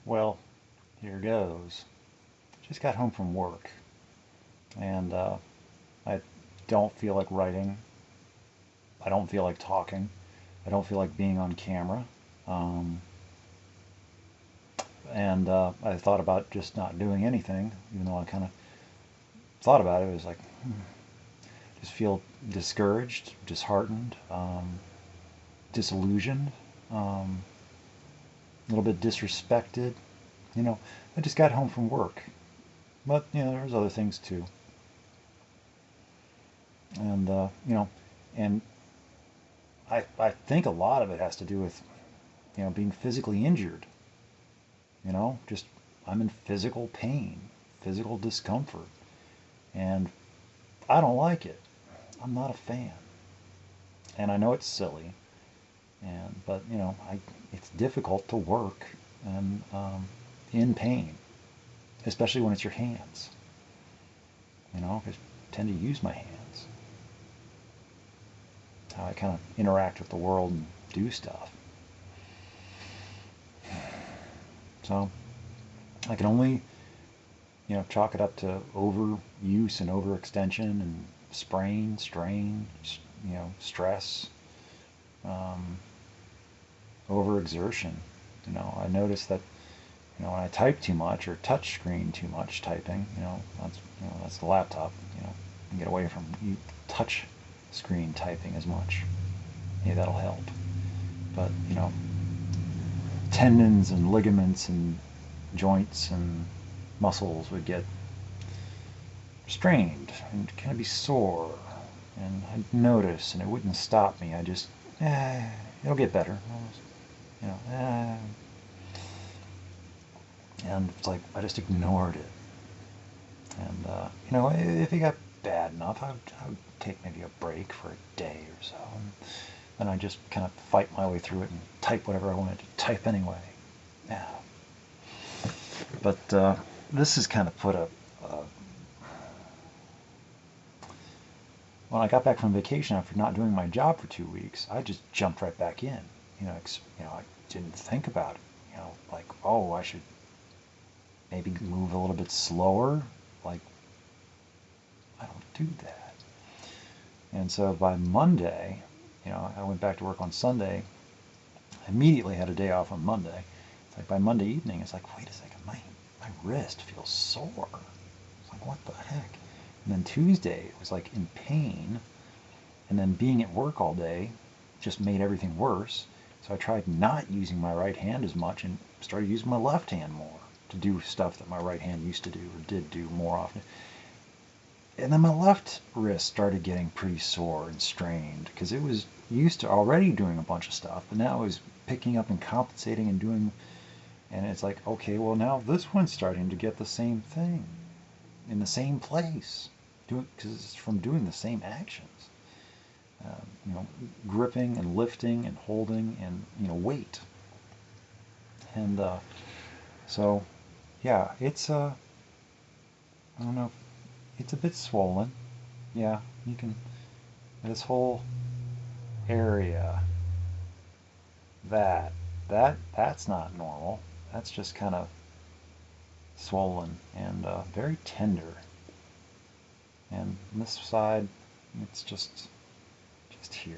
Well, here goes. Just got home from work, and I don't feel like writing. I don't feel like talking. I don't feel like being on camera. Um, and I thought about just not doing anything, even though I kind of thought about it. It was like, just feel discouraged, disheartened, disillusioned, a little bit disrespected. You know, I just got home from work, but there's other things too. And and I think a lot of it has to do with being physically injured. Just I'm in physical pain, physical discomfort, and I don't like it. I'm not a fan, and I know it's silly, but it's difficult to work and in pain, especially when it's your hands. Because I tend to use my hands. How I kind of interact with the world and do stuff. So I can only, chalk it up to overuse and overextension and sprain, strain, stress, um, overexertion. I notice that, when I type too much or touch screen too much typing, that's the laptop, and get away from touch screen typing as much. Maybe that'll help. But, tendons and ligaments and joints and muscles would get strained and kind of be sore. And I'd notice, and it wouldn't stop me. I just, it'll get better. You know, eh. And it's like I just ignored it. And if it got bad enough, I would take maybe a break for a day or so. And then I just kind of fight my way through it and type whatever I wanted to type anyway. Yeah. But this has kind of put when I got back from vacation after not doing my job for 2 weeks, I just jumped right back in. I didn't think about it. Like, oh, I should maybe move a little bit slower. Like, I don't do that. And so by Monday, I went back to work on Sunday. I immediately had a day off on Monday. It's like by Monday evening, it's like, wait a second, my wrist feels sore. It's like, what the heck? And then Tuesday, it was like in pain. And then being at work all day just made everything worse. So I tried not using my right hand as much and started using my left hand more to do stuff that my right hand used to do or did do more often. And then my left wrist started getting pretty sore and strained because it was used to already doing a bunch of stuff, but now it was picking up and compensating and doing, and it's like, okay, well now this one's starting to get the same thing in the same place, because it's from doing the same actions. Gripping and lifting and holding and weight. And so, yeah, it's I don't know, it's a bit swollen. Yeah, you can. This whole area, that's not normal. That's just kind of swollen and very tender. And on this side, it's just here.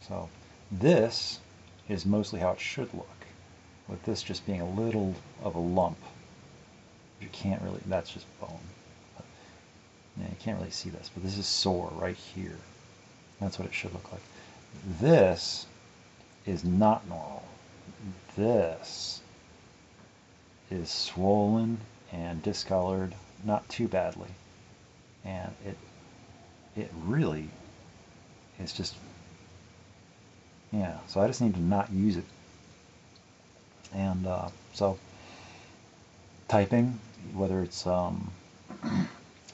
So this is mostly how it should look, with this just being a little of a lump. You can't really, that's just bone. Yeah, you can't really see this, but this is sore right here. That's what it should look like. This is not normal. This is swollen and discolored, not too badly. And it really is just, yeah, so I just need to not use it. And so typing, whether it's a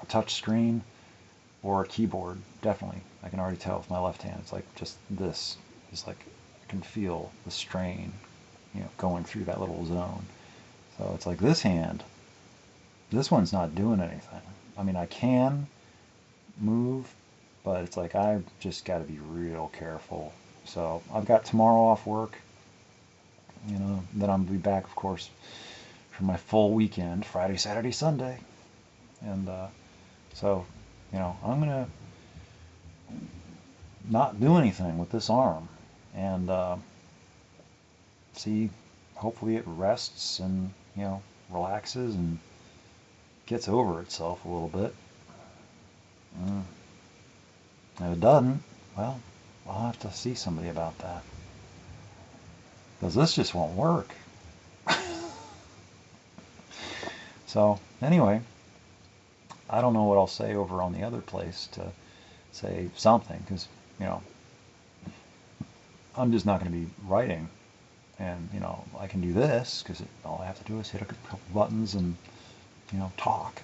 touch screen or a keyboard, definitely. I can already tell with my left hand. It's like just this is like I can feel the strain, going through that little zone. So it's like this hand, this one's not doing anything. I mean, I can move, but it's like I've just got to be real careful. So I've got tomorrow off work, You know, then I'm gonna be back, of course, for my full weekend, Friday, Saturday, Sunday, and so, you know, I'm gonna not do anything with this arm, and see, hopefully it rests and, you know, relaxes and gets over itself a little bit. Mm. If it doesn't, well, I'll have to see somebody about that. Because this just won't work. So, anyway, I don't know what I'll say over on the other place to say something, because, you know, I'm just not going to be writing. And, you know, I can do this, because all I have to do is hit a couple buttons and, you know, talk.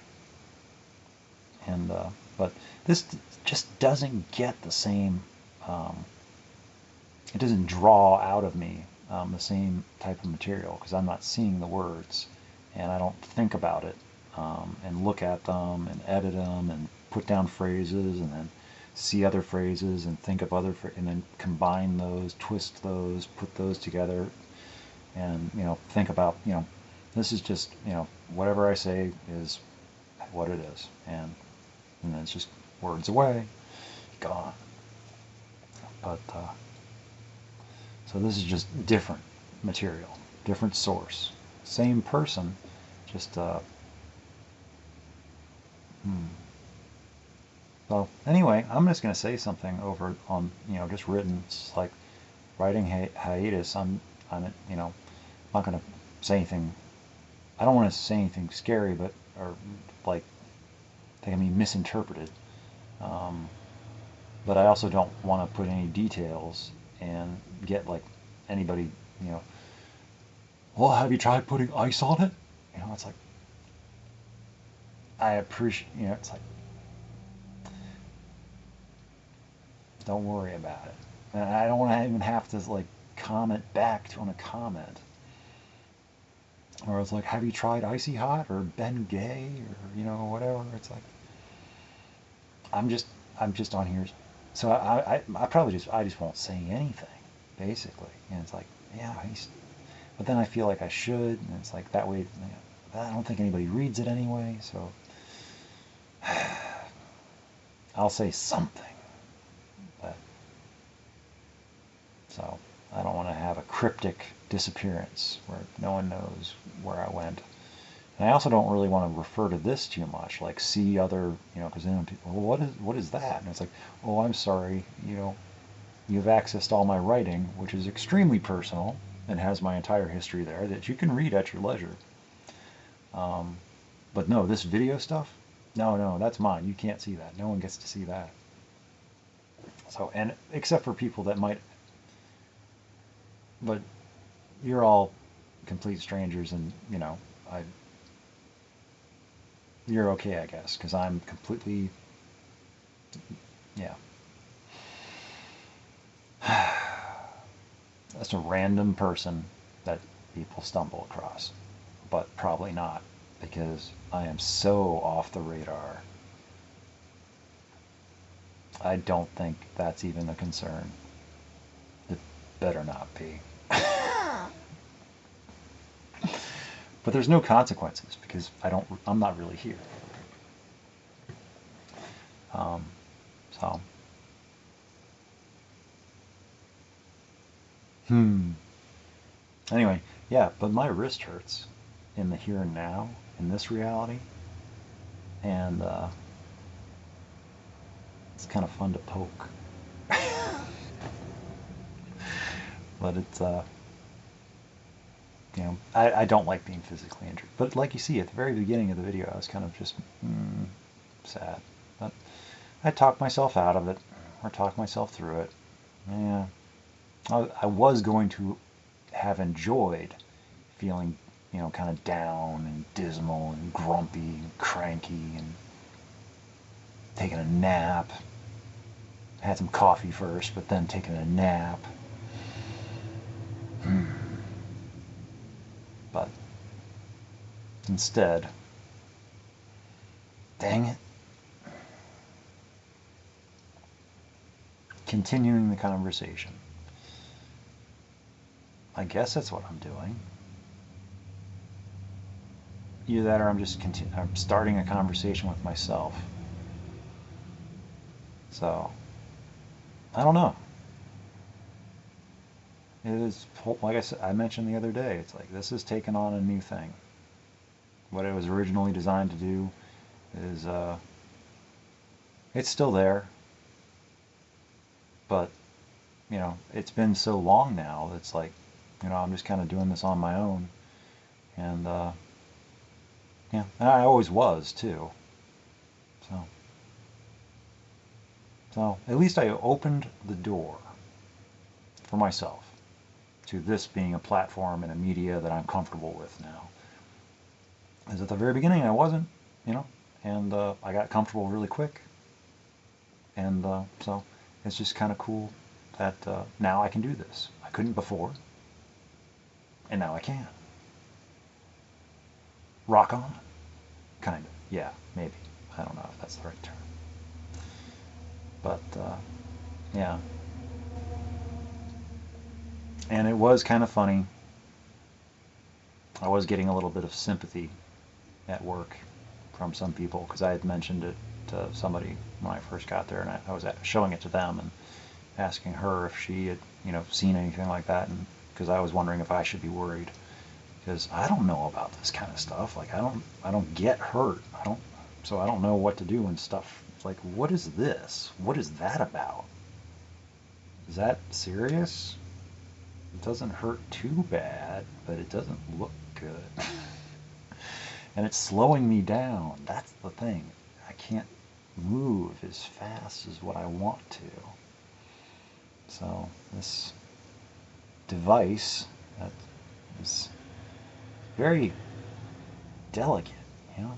And, but this just doesn't get the same, it doesn't draw out of me the same type of material, because I'm not seeing the words, and I don't think about it, and look at them and edit them and put down phrases and then see other phrases and think of other and then combine those, twist those, put those together, and, you know, think about, you know, this is just, you know, whatever I say is what it is, and then it's just words away, gone. But so this is just different material, different source, same person, just So anyway, I'm just going to say something over on, you know, just written. It's like writing hiatus. I'm, you know, not going to say anything. I don't want to say anything scary, but or like they can be misinterpreted. Um, but I also don't want to put any details and get like anybody, you know, well, have you tried putting ice on it? You know, it's like I appreciate, you know, it's like don't worry about it. And I don't want to even have to like comment back on a comment. Or it's like, have you tried Icy Hot or Ben Gay or, you know, whatever. It's like I'm just on here. So I probably I just won't say anything, basically. And it's like, yeah, but then I feel like I should, and it's like that way, you know, I don't think anybody reads it anyway, so I'll say something. But so I don't want to have a cryptic disappearance where no one knows where I went. And I also don't really want to refer to this too much, like see other, you know, because then people, well, what is that? And it's like, oh, I'm sorry, you know, you've accessed all my writing, which is extremely personal and has my entire history there that you can read at your leisure. But no, this video stuff, no, that's mine. You can't see that. No one gets to see that. So, and except for people that might, but you're all complete strangers, and you know, you're okay, I guess, because I'm completely, yeah. That's a random person that people stumble across, but probably not, because I am so off the radar. I don't think that's even a concern. It better not be. But there's no consequences because I'm not really here. So, anyway, yeah, but my wrist hurts in the here and now, in this reality, and it's kind of fun to poke. But it's, you know, I don't like being physically injured. But like you see at the very beginning of the video, I was kind of just sad. But I talked myself out of it, or talked myself through it. Yeah, I was going to have enjoyed feeling, you know, kind of down and dismal and grumpy and cranky and taking a nap. Had some coffee first, but then taking a nap. But instead, dang it, continuing the conversation. I guess that's what I'm doing. Either that, or I'm starting a conversation with myself. So I don't know. It is, like I said, I mentioned the other day. It's like this is taking on a new thing. What it was originally designed to do is, it's still there, but it's been so long now. It's like, I'm just kind of doing this on my own, and yeah, and I always was too. So, at least I opened the door for myself to this being a platform and a media that I'm comfortable with now. Because at the very beginning I wasn't, and I got comfortable really quick, and so it's just kind of cool that now I can do this. I couldn't before, and now I can. Rock on, kind of. Yeah, maybe. I don't know if that's the right term. But, yeah. And it was kind of funny. I was getting a little bit of sympathy at work from some people because I had mentioned it to somebody when I first got there, and I was showing it to them and asking her if she had, seen anything like that, and because I was wondering if I should be worried, because I don't know about this kind of stuff. Like I don't get hurt. So I don't know what to do and stuff. Like, what is this? What is that about? Is that serious? It doesn't hurt too bad, but it doesn't look good. And it's slowing me down. That's the thing. I can't move as fast as what I want to. So this device that is very delicate,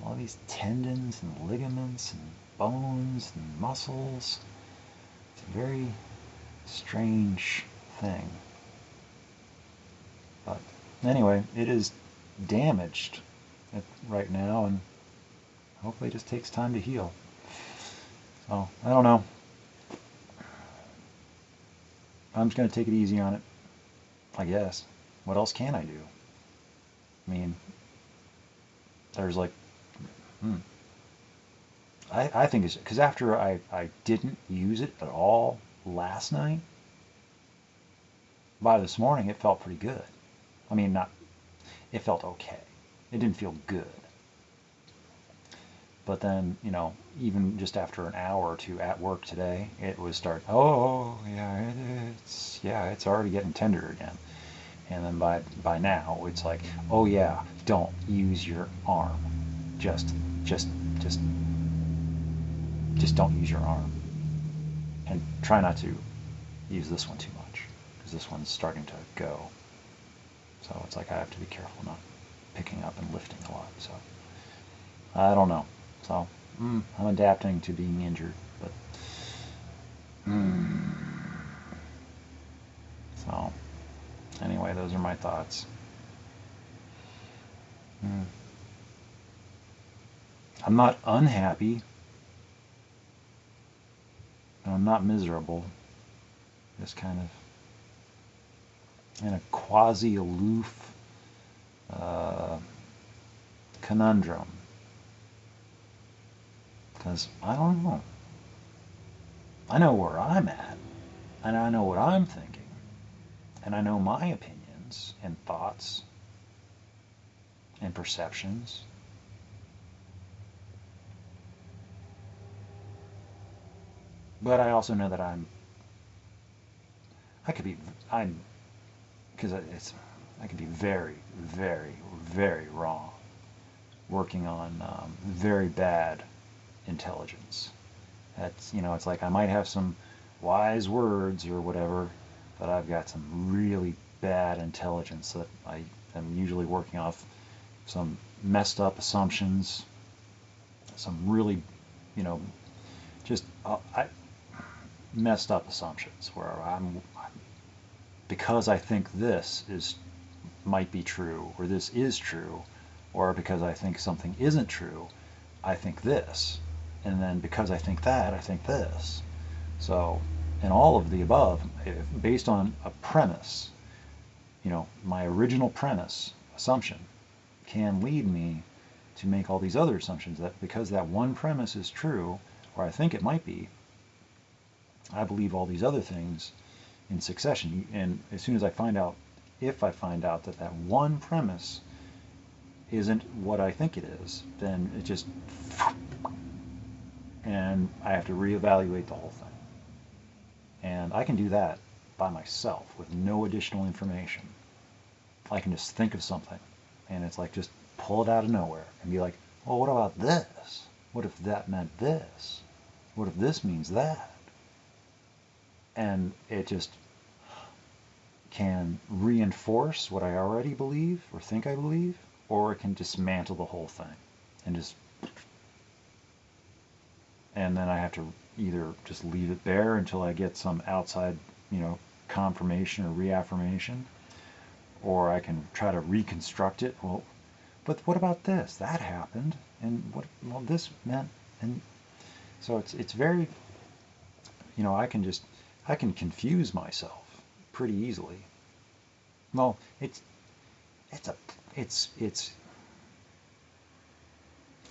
all these tendons and ligaments and bones and muscles. It's a very strange thing. But anyway, it is damaged right now, and hopefully it just takes time to heal. So, I don't know. I'm just going to take it easy on it, I guess. What else can I do? I mean, there's like, I think it's because after I didn't use it at all last night, by this morning it felt pretty good. I mean, it felt okay. It didn't feel good. But then, even just after an hour or two at work today, it was oh, yeah, it's already getting tender again. And then by now, it's like, oh yeah, don't use your arm. Just don't use your arm. And try not to use this one too much, because this one's starting to go. So it's like I have to be careful not picking up and lifting a lot. So I don't know. So I'm adapting to being injured, but so anyway, those are my thoughts. I'm not unhappy. I'm not miserable. Just kind of in a quasi-aloof conundrum. Because I don't know. I know where I'm at, and I know what I'm thinking, and I know my opinions and thoughts and perceptions. But I also know that I could be very, very, very wrong, working on very bad intelligence. It's like I might have some wise words or whatever, but I've got some really bad intelligence that I am usually working off some messed up assumptions, some really, just messed up assumptions where because I think this might be true, or this is true, or because I think something isn't true, I think this. And then because I think that, I think this. So, in all of the above, based on a premise, my original premise, assumption, can lead me to make all these other assumptions that because that one premise is true, or I think it might be, I believe all these other things in succession. And as soon as I find out, if I find out that that one premise isn't what I think it is, then it just, and I have to reevaluate the whole thing. And I can do that by myself with no additional information. I can just think of something, and it's like just pull it out of nowhere and be like, well, what about this? What if that meant this? What if this means that? And it just can reinforce what I already believe or think I believe, or it can dismantle the whole thing and just, and then I have to either just leave it there until I get some outside, confirmation or reaffirmation, or I can try to reconstruct it. Well, but what about this? That happened, and what? Well, this meant, and so it's very, I can confuse myself pretty easily. Well, it's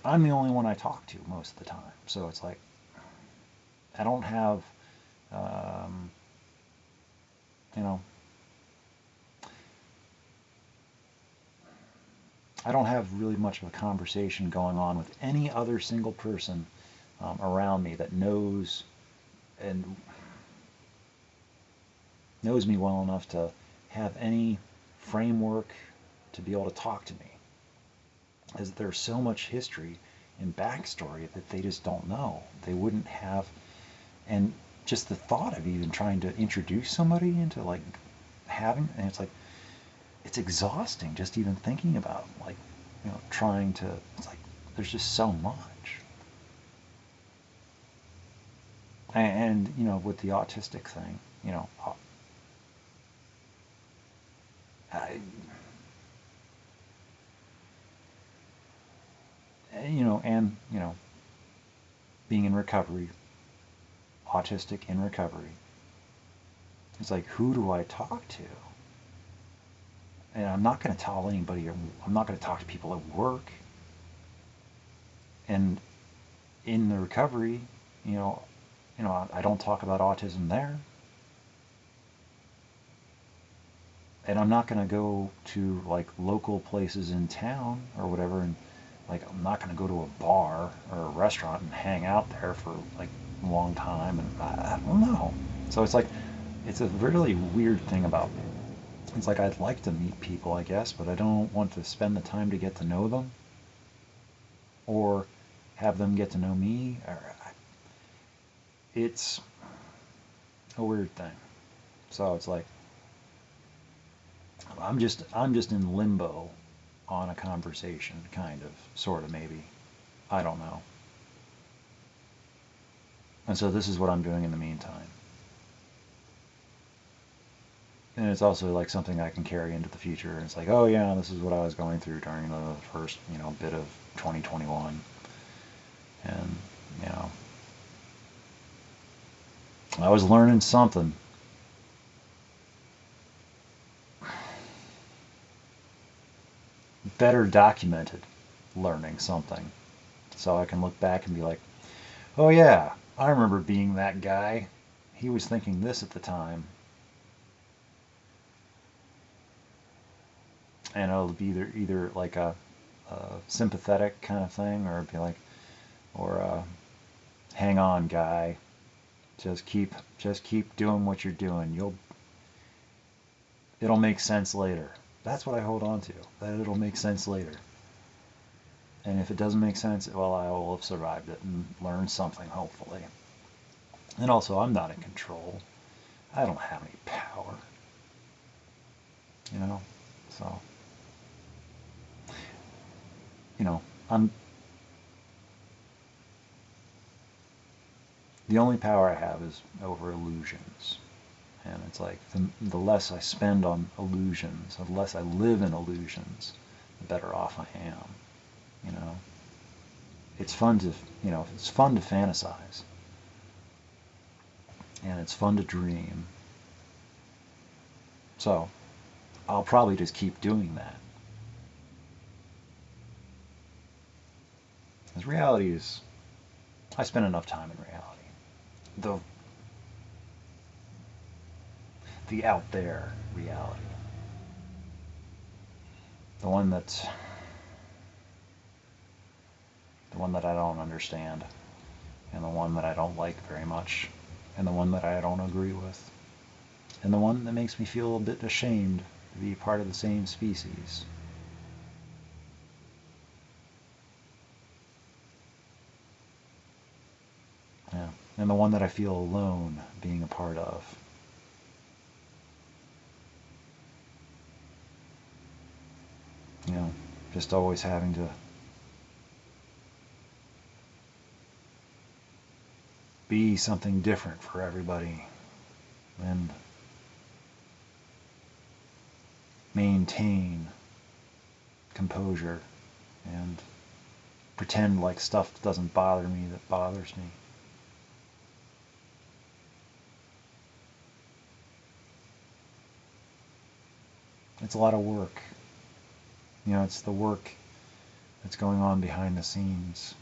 I'm the only one I talk to most of the time, so it's like I don't have, um, you know, I don't have really much of a conversation going on with any other single person around me that knows and knows me well enough to have any framework to be able to talk to me. As there's so much history and backstory that they just don't know. They wouldn't have, and just the thought of even trying to introduce somebody into like having, and it's like, it's exhausting just even thinking about like, trying to, it's like, there's just so much. And with the autistic thing, I, and being in recovery, autistic in recovery, it's like, who do I talk to? And I'm not going to tell anybody, I'm not going to talk to people at work. And in the recovery, I don't talk about autism there. And I'm not going to go to like local places in town or whatever, and like I'm not going to go to a bar or a restaurant and hang out there for like a long time, and I don't know. So it's like, it's a really weird thing about, it's like I'd like to meet people, I guess, but I don't want to spend the time to get to know them or have them get to know me. It's a weird thing. So it's like I'm just in limbo on a conversation, kind of, sort of, maybe. I don't know. And so this is what I'm doing in the meantime. And it's also like something I can carry into the future. And it's like, oh yeah, this is what I was going through during the first, bit of 2021. And, I was learning something. Better documented learning something. So I can look back and be like, oh yeah, I remember being that guy. He was thinking this at the time. And it'll be either like a sympathetic kind of thing, or it'd be like, or hang on, guy. Just keep doing what you're doing. It'll make sense later. That's what I hold on to. That it'll make sense later. And if it doesn't make sense, well, I will have survived it and learned something, hopefully. And also, I'm not in control. I don't have any power. So, I'm, the only power I have is over illusions. And it's like, the less I spend on illusions, the less I live in illusions, the better off I am. It's fun to, it's fun to fantasize. And it's fun to dream. So, I'll probably just keep doing that. Because reality is, I spend enough time in reality. The out there reality. The one that's the one that I don't understand, and the one that I don't like very much, and the one that I don't agree with, and the one that makes me feel a bit ashamed to be part of the same species. Yeah. And the one that I feel alone being a part of. You know, just always having to be something different for everybody and maintain composure and pretend like stuff doesn't bother me that bothers me. It's a lot of work. You know, it's the work that's going on behind the scenes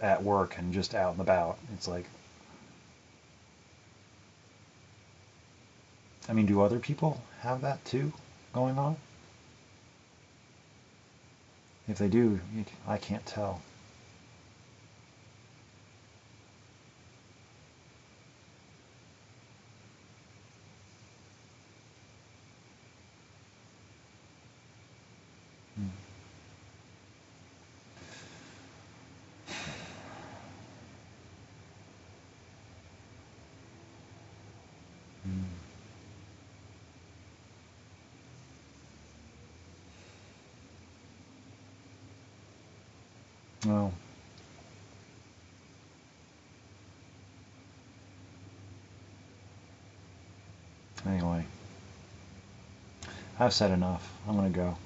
at work and just out and about. It's like, I mean, do other people have that too going on? If they do, I can't tell. Mm. Mm. Well, anyway, I've said enough. I'm gonna go.